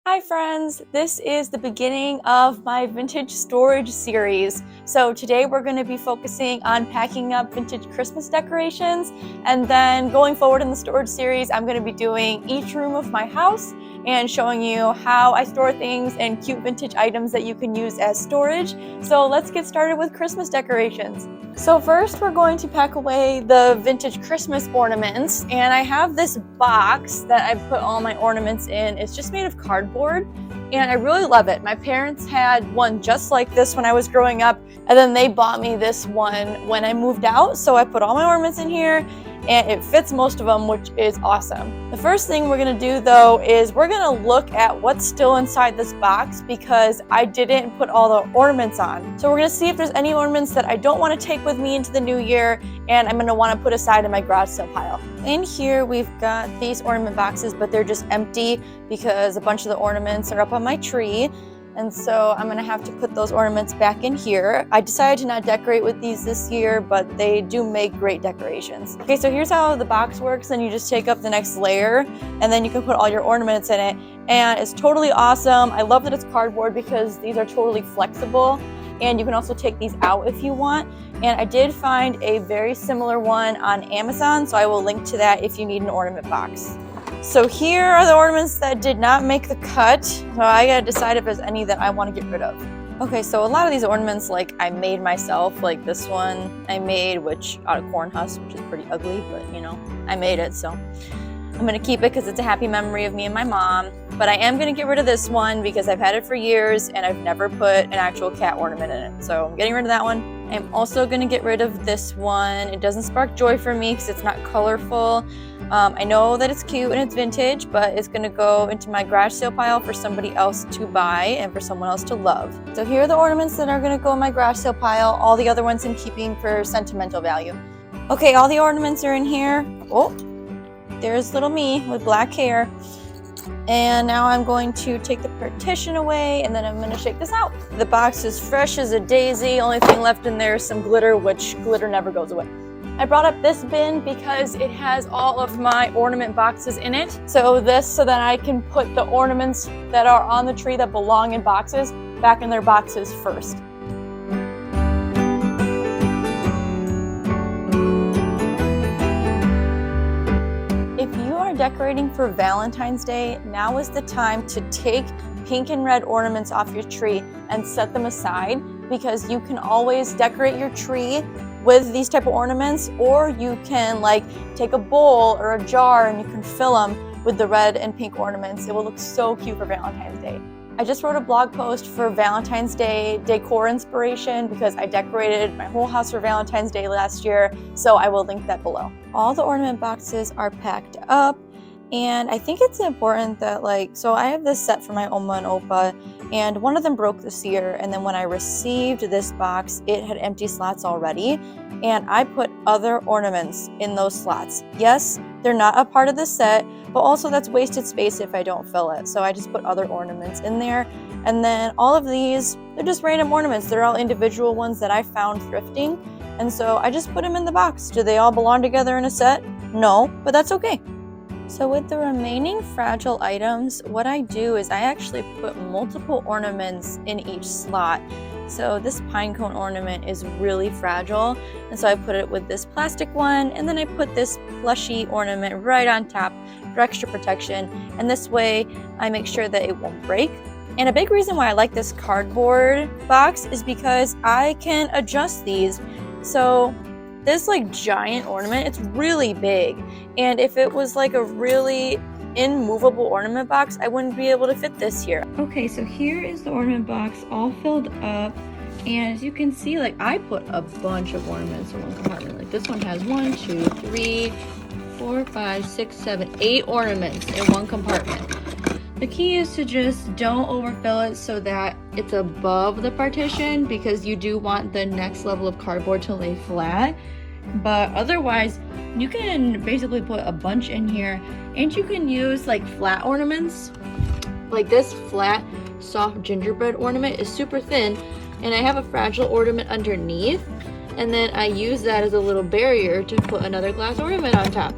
Hi friends, this is the beginning of my vintage storage series. So today we're going to be focusing on packing up vintage Christmas decorations, and then going forward in the storage series I'm going to be doing each room of my house and showing you how I store things and cute vintage items that you can use as storage. So let's get started with Christmas decorations. So first we're going to pack away the vintage Christmas ornaments, and I have this box that I put all my ornaments in. It's just made of cardboard and I really love it. My parents had one just like this when I was growing up, and then they bought me this one when I moved out. So I put all my ornaments in here and it fits most of them, which is awesome. The first thing we're gonna do though is we're gonna look at what's still inside this box because I didn't put all the ornaments on. So we're gonna see if there's any ornaments that I don't wanna take with me into the new year and I'm gonna wanna put aside in my garage sale pile. In here we've got these ornament boxes, but they're just empty because a bunch of the ornaments are up on my tree. And so I'm gonna have to put those ornaments back in here. I decided to not decorate with these this year, but they do make great decorations. Okay, so here's how the box works. Then you just take up the next layer and then you can put all your ornaments in it. And it's totally awesome. I love that it's cardboard because these are totally flexible. And you can also take these out if you want. And I did find a very similar one on Amazon, so I will link to that if you need an ornament box. So here are the ornaments that did not make the cut. So I gotta decide if there's any that I want to get rid of. Okay, so a lot of these ornaments like I made myself, like this one I made out of corn husk, which is pretty ugly, but you know, I made it, so I'm gonna keep it because it's a happy memory of me and my mom. But I am gonna get rid of this one because I've had it for years and I've never put an actual cat ornament in it. So I'm getting rid of that one. I'm also gonna get rid of this one. It doesn't spark joy for me because it's not colorful. I know that it's cute and it's vintage, but it's gonna go into my garage sale pile for somebody else to buy and for someone else to love. So here are the ornaments that are gonna go in my garage sale pile. All the other ones I'm keeping for sentimental value. Okay, all the ornaments are in here. Oh, there's little me with black hair. And now I'm going to take the partition away and then I'm gonna shake this out. The box is fresh as a daisy. Only thing left in there is some glitter, which glitter never goes away. I brought up this bin because it has all of my ornament boxes in it. So that I can put the ornaments that are on the tree that belong in boxes back in their boxes first. If you are decorating for Valentine's Day, now is the time to take pink and red ornaments off your tree and set them aside, because you can always decorate your tree with these type of ornaments, or you can like take a bowl or a jar and you can fill them with the red and pink ornaments. It will look so cute for Valentine's Day. I just wrote a blog post for Valentine's Day decor inspiration because I decorated my whole house for Valentine's Day last year, so I will link that below. All the ornament boxes are packed up, and I think it's important that so I have this set for my Oma and Opa, and one of them broke this year, and then when I received this box, it had empty slots already, and I put other ornaments in those slots. Yes, they're not a part of the set, but also that's wasted space if I don't fill it. So I just put other ornaments in there. And then all of these, they're just random ornaments. They're all individual ones that I found thrifting. And so I just put them in the box. Do they all belong together in a set? No, but that's okay. So with the remaining fragile items, what I do is I actually put multiple ornaments in each slot. So this pine cone ornament is really fragile, and so I put it with this plastic one, and then I put this plushy ornament right on top for extra protection, and this way I make sure that it won't break. And a big reason why I like this cardboard box is because I can adjust these. So this giant ornament, it's really big, and if it was a really immovable ornament box, I wouldn't be able to fit this here. Okay, so here is the ornament box all filled up, and as you can see, I put a bunch of ornaments in one compartment. This one has 1, 2, 3, 4, 5, 6, 7, 8 ornaments in one compartment. The key is to just don't overfill it so that it's above the partition, because you do want the next level of cardboard to lay flat. But otherwise, you can basically put a bunch in here, and you can use flat ornaments. Like this flat, soft gingerbread ornament is super thin, and I have a fragile ornament underneath, and then I use that as a little barrier to put another glass ornament on top.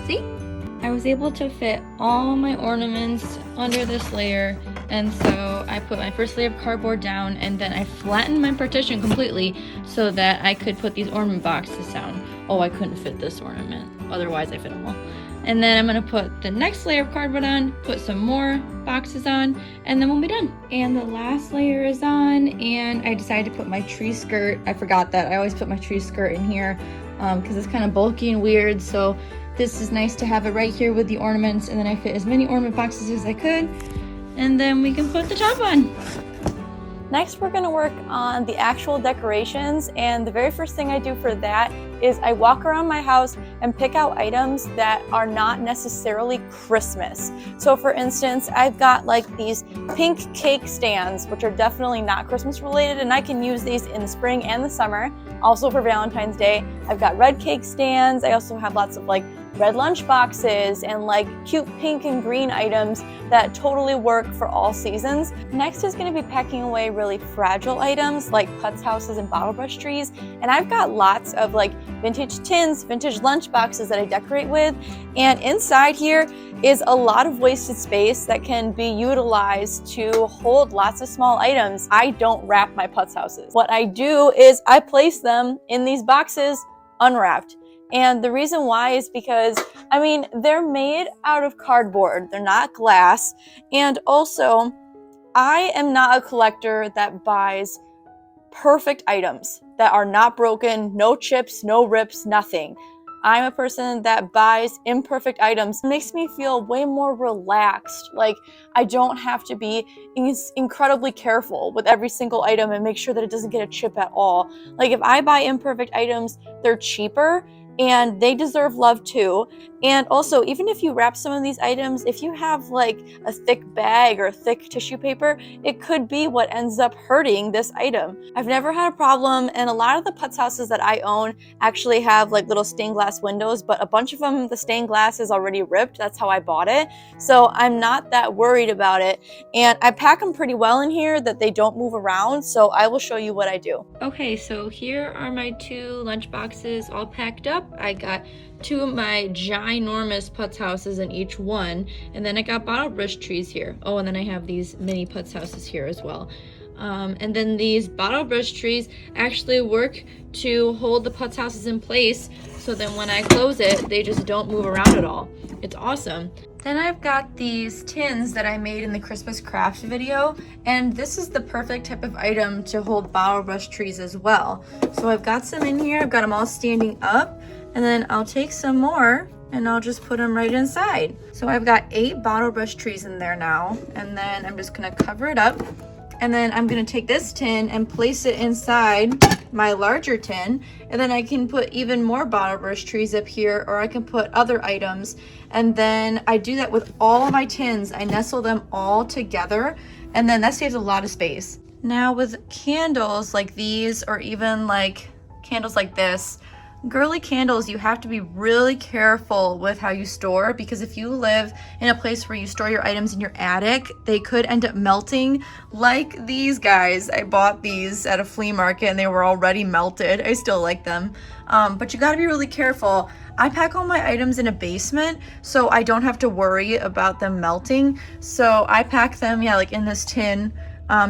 See? I was able to fit all my ornaments under this layer, and so I put my first layer of cardboard down, and then I flattened my partition completely so that I could put these ornament boxes down. Oh, I couldn't fit this ornament, otherwise I fit them all. And then I'm gonna put the next layer of cardboard on, put some more boxes on, and then we'll be done. And the last layer is on, and I decided to put my tree skirt. I forgot that I always put my tree skirt in here because it's kind of bulky and weird, so this is nice to have it right here with the ornaments, and then I fit as many ornament boxes as I could, and then we can put the top on. Next, we're gonna work on the actual decorations, and the very first thing I do for that is I walk around my house and pick out items that are not necessarily Christmas. So for instance, I've got like these pink cake stands, which are definitely not Christmas related, and I can use these in the spring and the summer. Also for Valentine's Day, I've got red cake stands. I also have lots of like red lunch boxes and like cute pink and green items that totally work for all seasons. Next is going to be packing away really fragile items like putz houses and bottle brush trees. And I've got lots of like vintage tins, vintage lunch boxes that I decorate with. And inside here is a lot of wasted space that can be utilized to hold lots of small items. I don't wrap my putz houses. What I do is I place them in these boxes unwrapped. And the reason why is because, I mean, they're made out of cardboard, they're not glass, and also, I am not a collector that buys perfect items that are not broken, no chips, no rips, nothing. I'm a person that buys imperfect items. It makes me feel way more relaxed. Like, I don't have to be incredibly careful with every single item and make sure that it doesn't get a chip at all. Like, if I buy imperfect items, they're cheaper, and they deserve love too. And also, even if you wrap some of these items, if you have like a thick bag or thick tissue paper, it could be what ends up hurting this item. I've never had a problem, and a lot of the putz houses that I own actually have like little stained glass windows, but a bunch of them, the stained glass is already ripped. That's how I bought it. So I'm not that worried about it. And I pack them pretty well in here that they don't move around. So I will show you what I do. Okay, so here are my 2 lunch boxes all packed up. I got 2 of my ginormous putz houses in each one, and then I got bottle brush trees here. Oh, and then I have these mini putz houses here as well. And then these bottle brush trees actually work to hold the putz houses in place, so then when I close it, they just don't move around at all. It's awesome. Then I've got these tins that I made in the Christmas craft video, and this is the perfect type of item to hold bottle brush trees as well. So I've got some in here, I've got them all standing up, and then I'll take some more and I'll just put them right inside. So I've got 8 bottle brush trees in there now, and then I'm just gonna cover it up. And then I'm gonna take this tin and place it inside my larger tin, and then I can put even more bottle brush trees up here, or I can put other items. And then I do that with all of my tins. I nestle them all together, and then that saves a lot of space. Now with candles like these, or even like candles like this, Gurley candles, you have to be really careful with how you store, because if you live in a place where you store your items in your attic, they could end up melting like these guys. I bought these at a flea market and they were already melted. I still like them, but you got to be really careful. I pack all my items in a basement, so I don't have to worry about them melting. So I pack them, yeah, like in this tin,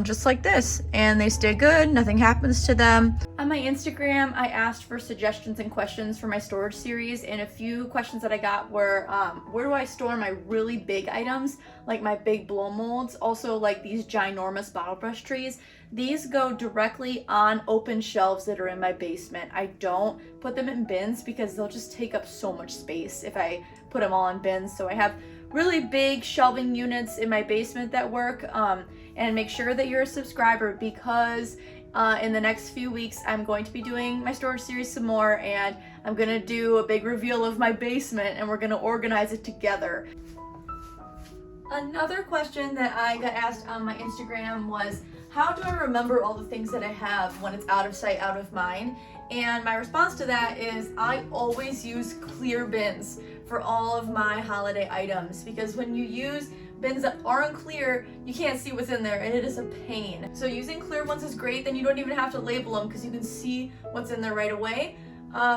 just like this, and they stay good, nothing happens to them. On my Instagram, I asked for suggestions and questions for my storage series, and a few questions that I got were, where do I store my really big items, like my big blow molds, also like these ginormous bottle brush trees. These go directly on open shelves that are in my basement. I don't put them in bins because they'll just take up so much space if I put them all in bins. So I have really big shelving units in my basement that work. And make sure that you're a subscriber, because in the next few weeks I'm going to be doing my storage series some more, and I'm gonna do a big reveal of my basement and we're gonna organize it together. Another question that I got asked on my Instagram was, how do I remember all the things that I have when it's out of sight, out of mind? And my response to that is, I always use clear bins for all of my holiday items, because when you use bins that aren't clear, you can't see what's in there, and it is a pain. So using clear ones is great, then you don't even have to label them because you can see what's in there right away.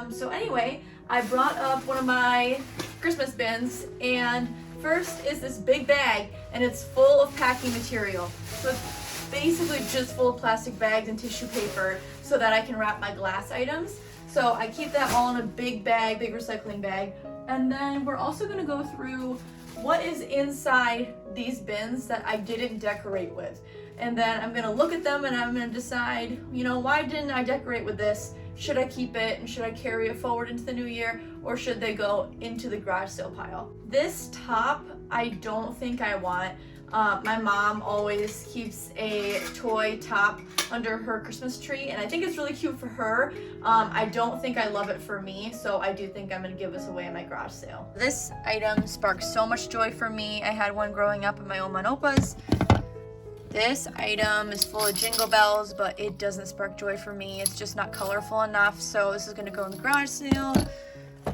So anyway, I brought up one of my Christmas bins, and first is this big bag, and it's full of packing material. So it's basically just full of plastic bags and tissue paper so that I can wrap my glass items. So I keep that all in a big bag, big recycling bag. And then we're also going to go through what is inside these bins that I didn't decorate with. And then I'm going to look at them and I'm going to decide, you know, why didn't I decorate with this? Should I keep it and should I carry it forward into the new year, or should they go into the garage sale pile? This top, I don't think I want. My mom always keeps a toy top under her Christmas tree, and I think it's really cute for her. I don't think I love it for me, so I do think I'm gonna give this away at my garage sale. This item sparked so much joy for me. I had one growing up in my Oma and Opa's. This item is full of jingle bells, but it doesn't spark joy for me. It's just not colorful enough, so this is gonna go in the garage sale.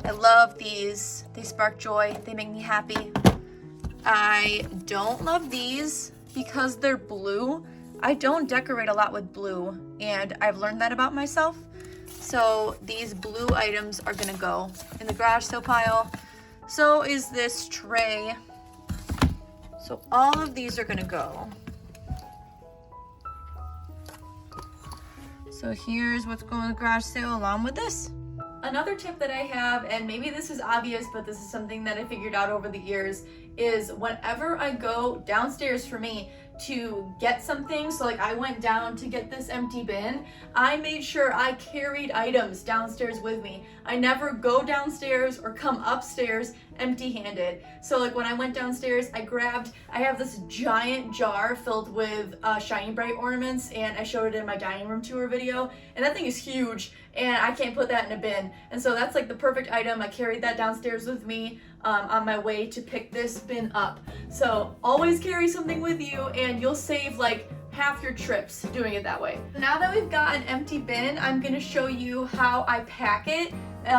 I love these. They spark joy. They make me happy. I don't love these because they're blue. I don't decorate a lot with blue, and I've learned that about myself. So these blue items are gonna go in the garage sale pile. So is this tray. So all of these are gonna go. So here's what's going in the garage sale along with this. Another tip that I have, and maybe this is obvious, but this is something that I figured out over the years, is whenever I go downstairs for me to get something, so like I went down to get this empty bin, I made sure I carried items downstairs with me. I never go downstairs or come upstairs empty-handed. So like when I went downstairs, I have this giant jar filled with Shiny Brite ornaments, and I showed it in my dining room tour video, and that thing is huge, and I can't put that in a bin. And so that's like the perfect item. I carried that downstairs with me on my way to pick this bin up. So always carry something with you, and you'll save like half your trips doing it that way. Now that we've got an empty bin, I'm gonna show you how I pack it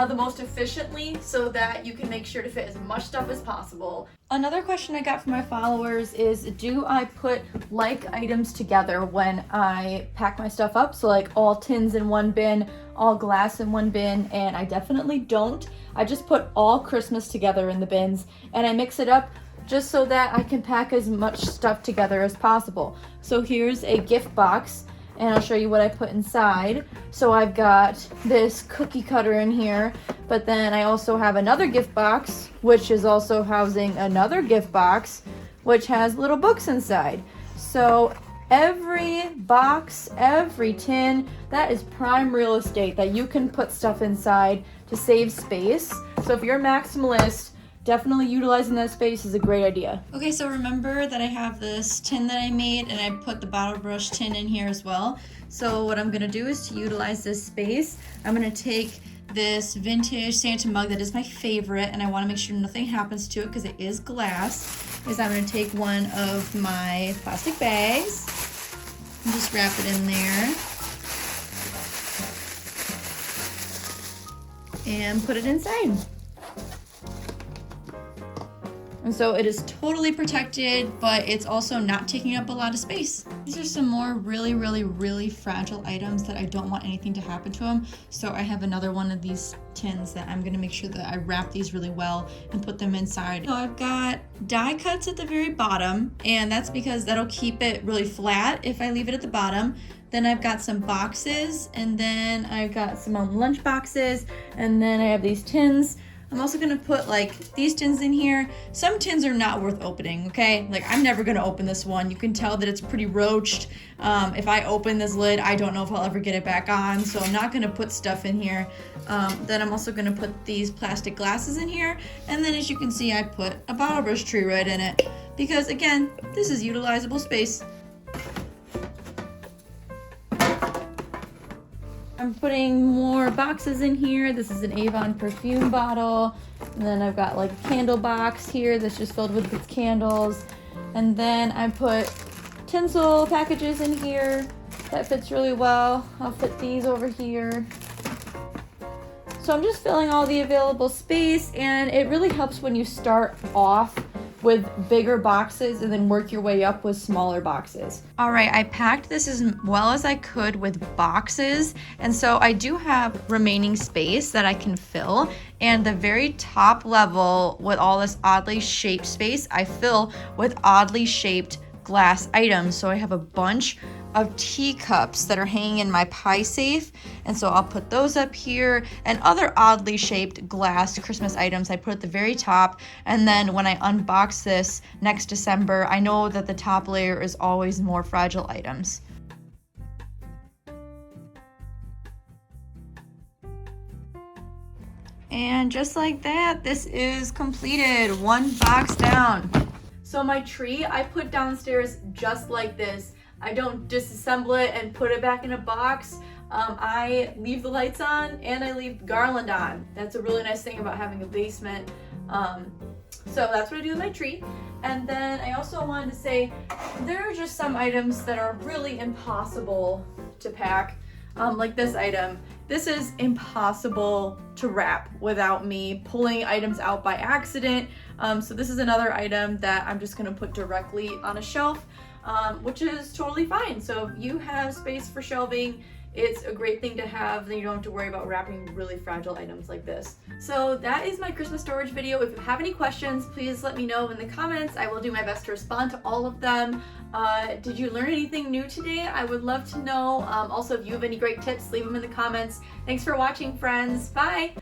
the most efficiently so that you can make sure to fit as much stuff as possible. Another question I got from my followers is, do I put like items together when I pack my stuff up? So like all tins in one bin, all glass in one bin, and I definitely don't. I just put all Christmas together in the bins, and I mix it up just so that I can pack as much stuff together as possible. So here's a gift box, and I'll show you what I put inside. So I've got this cookie cutter in here, but then I also have another gift box, which is also housing another gift box, which has little books inside. So every box, every tin, that is prime real estate that you can put stuff inside to save space. So if you're a maximalist, definitely utilizing that space is a great idea. Okay, so remember that I have this tin that I made, and I put the bottle brush tin in here as well. So what I'm gonna do is, to utilize this space, I'm gonna take this vintage Santa mug that is my favorite, and I wanna make sure nothing happens to it because it is glass, is I'm gonna take one of my plastic bags and just wrap it in there and put it inside. And so it is totally protected, but it's also not taking up a lot of space. These are some more really, really, really fragile items that I don't want anything to happen to them. So I have another one of these tins that I'm gonna make sure that I wrap these really well and put them inside. So I've got die cuts at the very bottom, and that's because that'll keep it really flat if I leave it at the bottom. Then I've got some boxes, and then I've got some lunch boxes, and then I have these tins. I'm also gonna put like these tins in here. Some tins are not worth opening, okay? Like I'm never gonna open this one. You can tell that it's pretty roached. If I open this lid, I don't know if I'll ever get it back on, so I'm not gonna put stuff in here. Then I'm also gonna put these plastic glasses in here. And then as you can see, I put a bottle brush tree right in it. Because again, this is utilizable space. I'm putting more boxes in here. This is an Avon perfume bottle. And then I've got like a candle box here that's just filled with its candles. And then I put tinsel packages in here. That fits really well. I'll fit these over here. So I'm just filling all the available space, and it really helps when you start off with bigger boxes and then work your way up with smaller boxes. All right, I packed this as well as I could with boxes, and so I do have remaining space that I can fill, and the very top level with all this oddly shaped space, I fill with oddly shaped glass items. So I have a bunch of teacups that are hanging in my pie safe, and so I'll put those up here, and other oddly shaped glass Christmas items I put at the very top. And then when I unbox this next December, I know that the top layer is always more fragile items. And just like that, this is completed, one box down. So my tree I put downstairs just like this. I don't disassemble it and put it back in a box. I leave the lights on and I leave garland on. That's a really nice thing about having a basement. So that's what I do with my tree. And then I also wanted to say there are just some items that are really impossible to pack. Like this item. This is impossible to wrap without me pulling items out by accident. So this is another item that I'm just gonna put directly on a shelf, which is totally fine. So if you have space for shelving, it's a great thing to have, then you don't have to worry about wrapping really fragile items like this. So that is my Christmas storage video. If you have any questions, please let me know in the comments. I will do my best to respond to all of them. Did you learn anything new today? I would love to know. Also, if you have any great tips, leave them in the comments. Thanks for watching, friends. Bye!